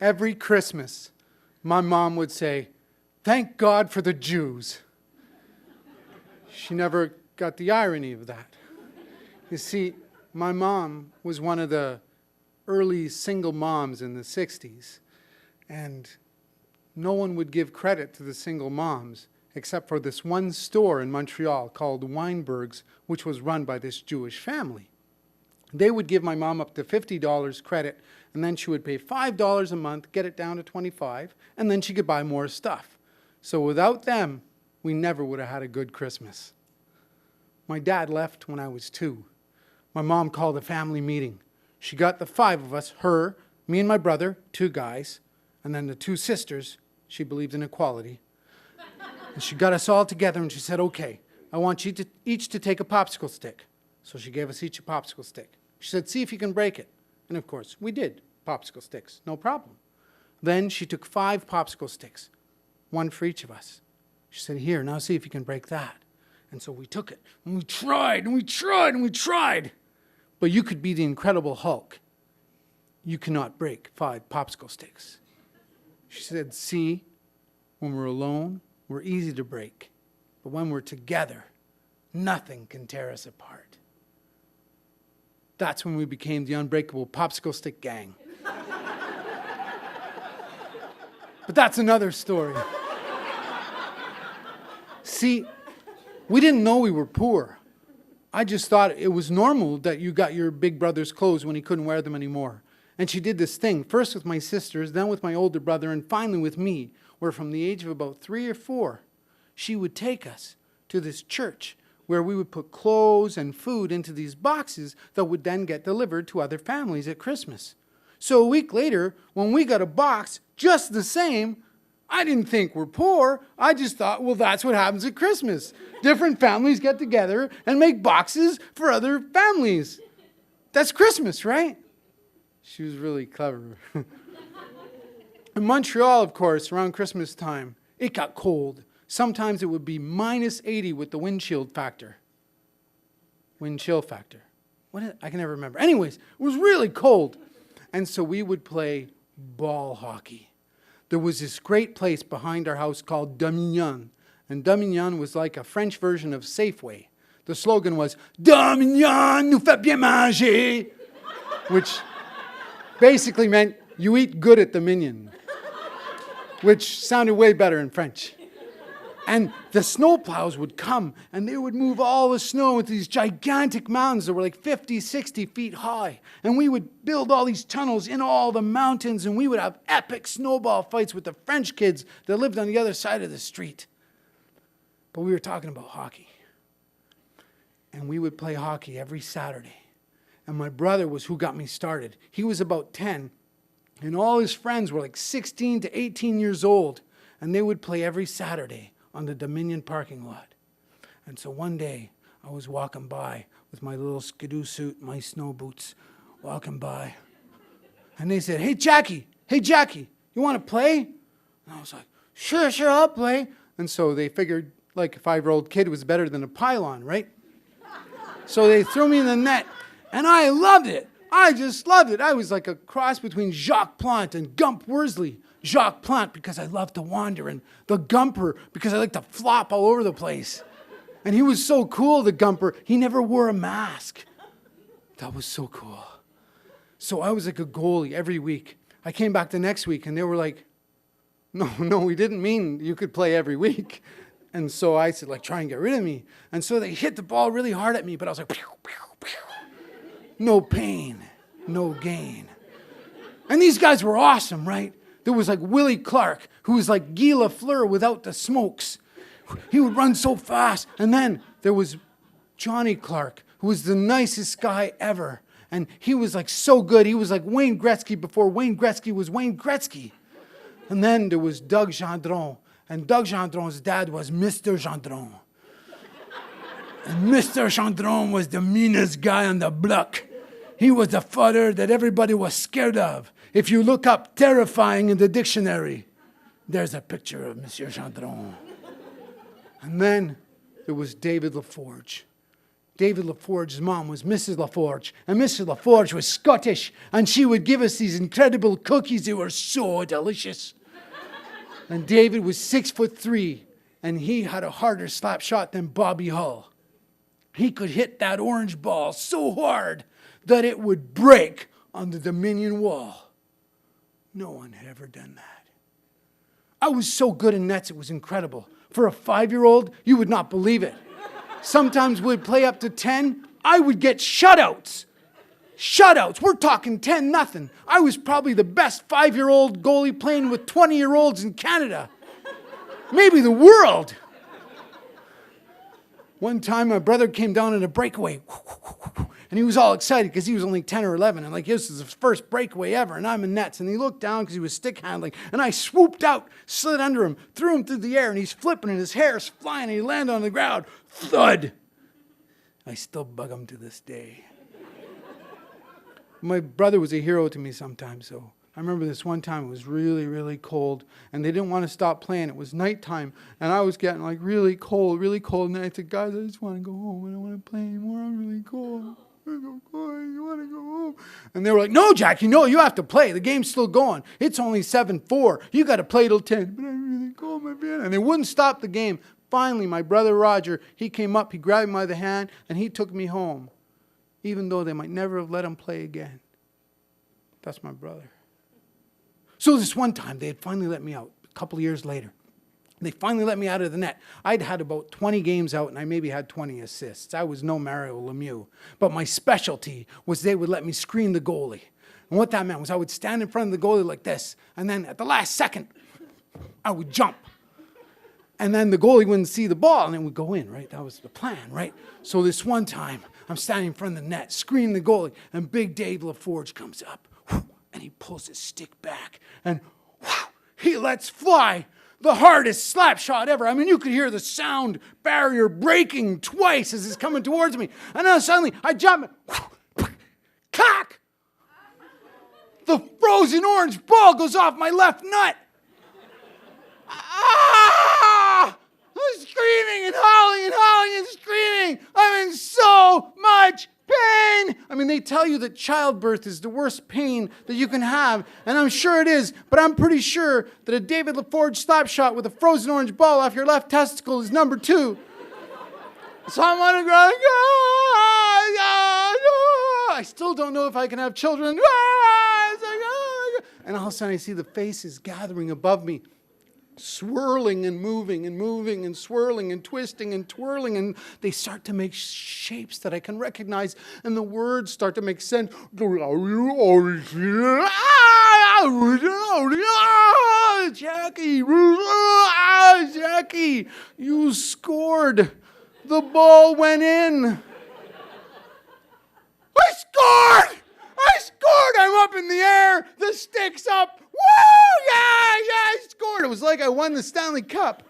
Every Christmas, my mom would say, "Thank God for the Jews." She never got the irony of that. You see, my mom was one of the early single moms in the 60s, and no one would give credit to the single moms except for this one store in Montreal called Weinbergs, which was run by this Jewish family. They would give my mom up to $50 credit, and then she would pay $5 a month, get it down to $25, and then she could buy more stuff. So without them, we never would have had a good Christmas. My dad left when I was 2. My mom called a family meeting. She got the 5 of us, her, me and my brother, 2 guys, and then the 2 sisters. She believed in equality. And she got us all together and she said, "Okay, I want you each to take a popsicle stick." So she gave us each a popsicle stick. She said, "See if you can break it." And of course, we did. Popsicle sticks, no problem. Then she took 5 popsicle sticks, 1 for each of us. She said, "Here, now see if you can break that." And so we took it, and we tried, and we tried, and we tried. But you could be the Incredible Hulk. You cannot break 5 popsicle sticks. She said, "See, when we're alone, we're easy to break. But when we're together, nothing can tear us apart." That's when we became the Unbreakable Popsicle Stick Gang. But that's another story. See, we didn't know we were poor. I just thought it was normal that you got your big brother's clothes when he couldn't wear them anymore. And she did this thing, first with my sisters, then with my older brother, and finally with me, where from the age of about 3 or 4, she would take us to this church where we would put clothes and food into these boxes that would then get delivered to other families at Christmas. So a week later, when we got a box just the same, I didn't think we're poor. I just thought, well, that's what happens at Christmas. Different families get together and make boxes for other families. That's Christmas, right? She was really clever. In Montreal, of course, around Christmas time, it got cold. Sometimes it would be -80 with the wind chill factor. Wind chill factor. I can never remember. Anyways, it was really cold. And so we would play ball hockey. There was this great place behind our house called Dominion. And Dominion was like a French version of Safeway. The slogan was, "Dominion nous fait bien manger," which basically meant you eat good at Dominion, which sounded way better in French. And the snowplows would come, and they would move all the snow into these gigantic mountains that were like 50, 60 feet high. And we would build all these tunnels in all the mountains, and we would have epic snowball fights with the French kids that lived on the other side of the street. But we were talking about hockey. And we would play hockey every Saturday. And my brother was who got me started. He was about 10, and all his friends were like 16 to 18 years old. And they would play every Saturday on the Dominion parking lot. And so one day, I was walking by with my little skidoo suit, my snow boots, walking by. And they said, hey, Jackie, you want to play?" And I was like, sure, I'll play. And so they figured like a 5-year-old kid was better than a pylon, right? So they threw me in the net, and I loved it. I just loved it. I was like a cross between Jacques Plante and Gump Worsley. Jacques Plante because I love to wander, and the Gumper because I like to flop all over the place. And he was so cool, the Gumper. He never wore a mask. That was so cool. So I was like a goalie every week. I came back the next week, and they were like, no, we didn't mean you could play every week. And so I said, like, try and get rid of me. And so they hit the ball really hard at me, but I was like, pew, pew, pew. No pain, no gain. And these guys were awesome, right? There was like Willie Clark, who was like Guy Lafleur without the smokes. He would run so fast. And then there was Johnny Clark, who was the nicest guy ever. And he was like so good. He was like Wayne Gretzky before Wayne Gretzky was Wayne Gretzky. And then there was Doug Gendron. And Doug Gendron's dad was Mr. Gendron. And Mr. Gendron was the meanest guy on the block. He was the father that everybody was scared of. If you look up terrifying in the dictionary, there's a picture of Monsieur Gendron. And then there was David Laforge. David LaForge's mom was Mrs. LaForge, and Mrs. LaForge was Scottish, and she would give us these incredible cookies. They were so delicious. And David was 6'3", and he had a harder slap shot than Bobby Hull. He could hit that orange ball so hard that it would break on the Dominion wall. No one had ever done that. I was so good in nets, it was incredible. For a 5-year-old, you would not believe it. Sometimes we'd play up to 10. I would get shutouts. Shutouts. We're talking 10-0. I was probably the best 5-year-old goalie playing with 20-year-olds in Canada. Maybe the world. One time my brother came down in a breakaway. And he was all excited because he was only 10 or 11. And like, this is his first breakaway ever. And I'm in nets. And he looked down because he was stick handling. And I swooped out, slid under him, threw him through the air. And he's flipping and his hair's flying. And he landed on the ground. Thud. I still bug him to this day. My brother was a hero to me sometimes. So I remember this one time. It was really, really cold. And they didn't want to stop playing. It was nighttime. And I was getting like really cold. And I said, guys, I just want to go home. I don't want to play anymore. I'm really cold. You want to go home? And they were like, no, Jack, you have to play. The game's still going. It's only 7-4. You got to play till 10. But I'm really cold, my man. And they wouldn't stop the game. Finally, my brother Roger, he came up, he grabbed me by the hand, and he took me home, even though they might never have let him play again. That's my brother. So this one time, they had finally let me out, a couple of years later. They finally let me out of the net. I'd had about 20 games out, and I maybe had 20 assists. I was no Mario Lemieux. But my specialty was they would let me screen the goalie. And what that meant was I would stand in front of the goalie like this, and then at the last second, I would jump. And then the goalie wouldn't see the ball, and it would go in, right? That was the plan, right? So this one time, I'm standing in front of the net, screening the goalie, and big Dave LaForge comes up, and he pulls his stick back, and he lets fly the hardest slap shot ever. I mean, you could hear the sound barrier breaking twice as it's coming towards me. And then suddenly, I jump, cock! The frozen orange ball goes off my left nut. Ah! I'm screaming and howling and screaming. I'm in so much pain. I mean, they tell you that childbirth is the worst pain that you can have, and I'm sure it is, but I'm pretty sure that a David LaForge slap shot with a frozen orange ball off your left testicle is number 2. So I'm on the ground. I still don't know if I can have children. And all of a sudden I see the faces gathering above me, swirling and moving and swirling and twisting and twirling, and they start to make shapes that I can recognize, and the words start to make sense. Jackie, you scored. The ball went in. I scored! I'm up in the air. The stick's up. Woo! Yeah, I scored. It was like I won the Stanley Cup.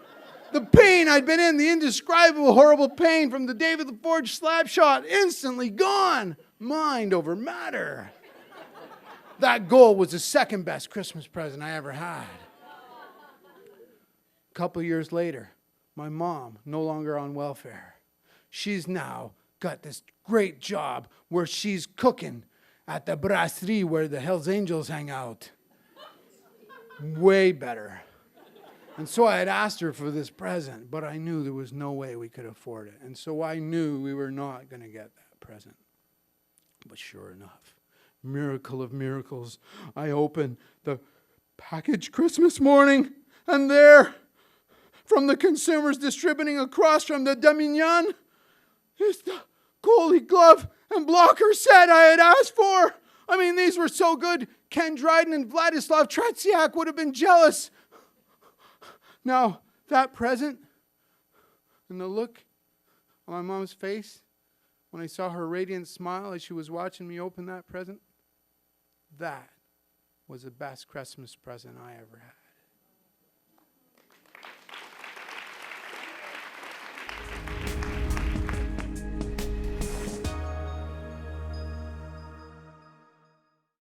The pain I'd been in, the indescribable, horrible pain from the David LaForge slap shot, instantly gone. Mind over matter. That goal was the second best Christmas present I ever had. A couple years later, my mom, no longer on welfare, she's now got this great job where she's cooking at the brasserie where the Hells Angels hang out. Way better. And so I had asked her for this present, but I knew there was no way we could afford it. And so I knew we were not going to get that present. But sure enough, miracle of miracles, I opened the package Christmas morning, and there, from the consumers distributing across from the Dominion, is the goalie glove and blocker set I had asked for. I mean, these were so good, Ken Dryden and Vladislav Tretiak would have been jealous. Now, that present and the look on my mom's face when I saw her radiant smile as she was watching me open that present, that was the best Christmas present I ever had.